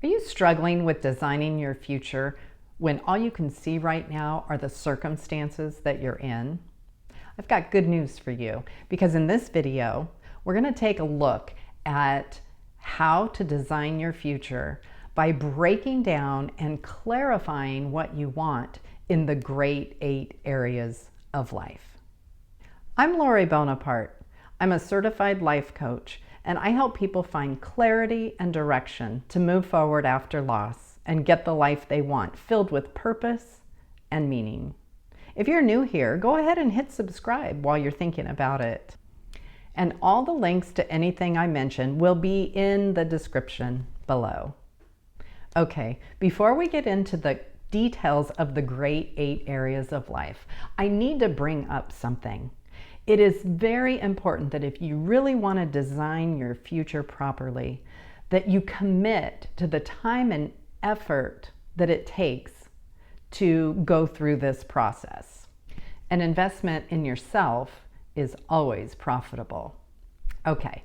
Are you struggling with designing your future when all you can see right now are the circumstances that you're in? I've got good news for you, because in this video, we're going to take a look at how to design your future by breaking down and clarifying what you want in the great 8 areas of life. I'm Lori Bonaparte. I'm a certified life coach, and I help people find clarity and direction to move forward after loss and get the life they want, filled with purpose and meaning. If you're new here, go ahead and hit subscribe while you're thinking about it. And all the links to anything I mention will be in the description below. Okay, before we get into the details of the great 8 areas of life, I need to bring up something. It is very important that if you really want to design your future properly, that you commit to the time and effort that it takes to go through this process. An investment in yourself is always profitable. Okay,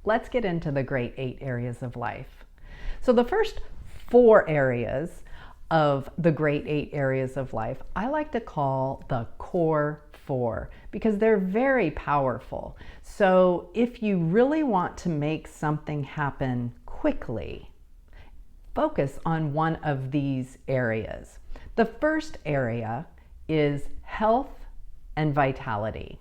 let's get into the great 8 areas of life. So the first 4 areas of the great 8 areas of life, I like to call the core 4 because they're very powerful. So if you really want to make something happen quickly, focus on one of these areas. The first area is health and vitality.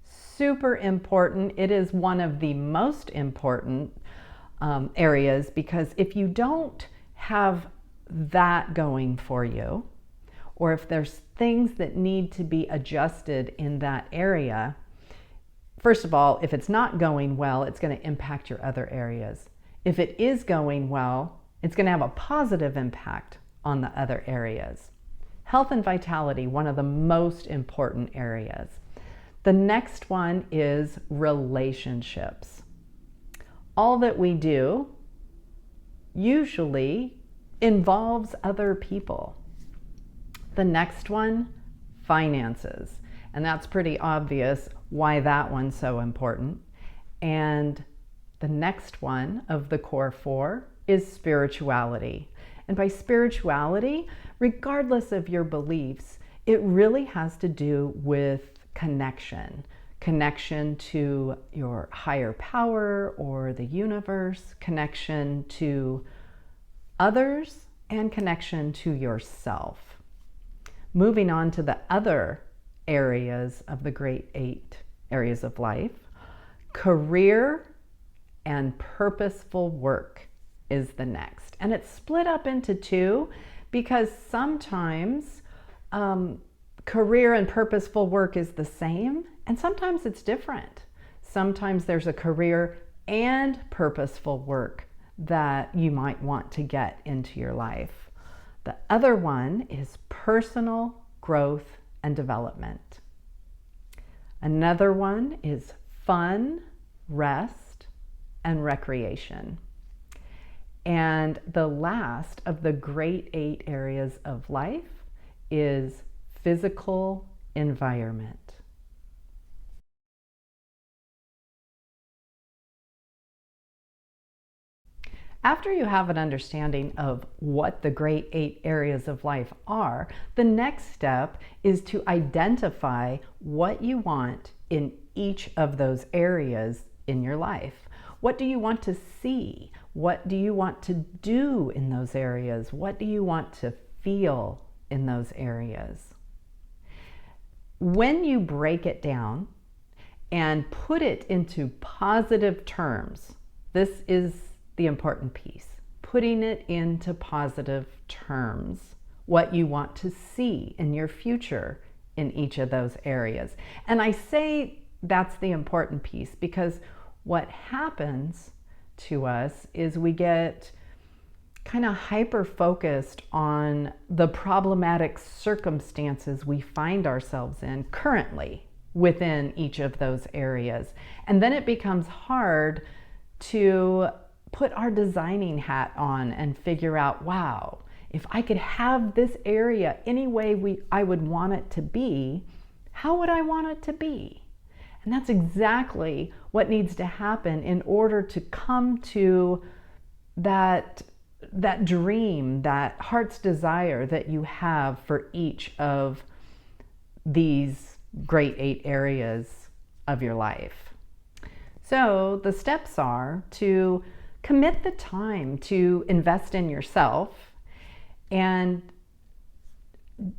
Super important. It is one of the most important areas, because if you don't have that going for you, or if there's things that need to be adjusted in that area, first of all, if it's not going well, it's going to impact your other areas. If it is going well, it's going to have a positive impact on the other areas. Health and vitality, one of the most important areas. The next one is relationships. All that we do usually involves other people. The next one, finances. And that's pretty obvious why that one's so important. And the next one of the core 4 is spirituality. And by spirituality, regardless of your beliefs, it really has to do with connection. Connection to your higher power or the universe, connection to others, and connection to yourself. Moving on to the other areas of the great 8 areas of life, career and purposeful work is the next. And it's split up into 2 because sometimes career and purposeful work is the same, and sometimes it's different. Sometimes there's a career and purposeful work that you might want to get into your life. The other one is personal growth and development. Another one is fun, rest, and recreation. And the last of the great 8 areas of life is physical environment. After you have an understanding of what the great 8 areas of life are, the next step is to identify what you want in each of those areas in your life. What do you want to see? What do you want to do in those areas? What do you want to feel in those areas? When you break it down and put it into positive terms, this is the important piece, putting it into positive terms, what you want to see in your future in each of those areas. And I say that's the important piece because what happens to us is we get kind of hyper-focused on the problematic circumstances we find ourselves in currently within each of those areas. And then it becomes hard to put our designing hat on and figure out, wow, if I could have this area any way I would want it to be, how would I want it to be? And that's exactly what needs to happen in order to come to that that dream, that heart's desire that you have for each of these great 8 areas of your life. So the steps are to commit the time to invest in yourself and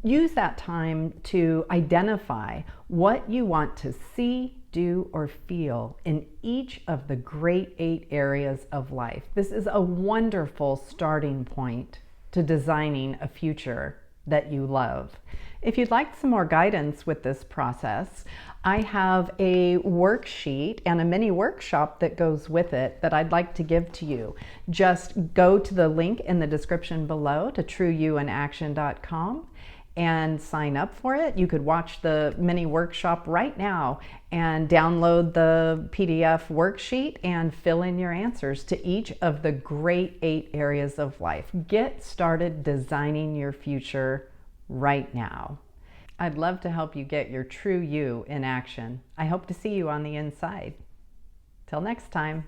use that time to identify what you want to see, do, or feel in each of the great 8 areas of life. This is a wonderful starting point to designing a future that you love. If you'd like some more guidance with this process, I have a worksheet and a mini workshop that goes with it that I'd like to give to you. Just go to the link in the description below to trueyouinaction.com and sign up for it. You could watch the mini workshop right now and download the PDF worksheet and fill in your answers to each of the great 8 areas of life. Get started designing your future right now. I'd love to help you get your true you in action. I hope to see you on the inside. Till next time.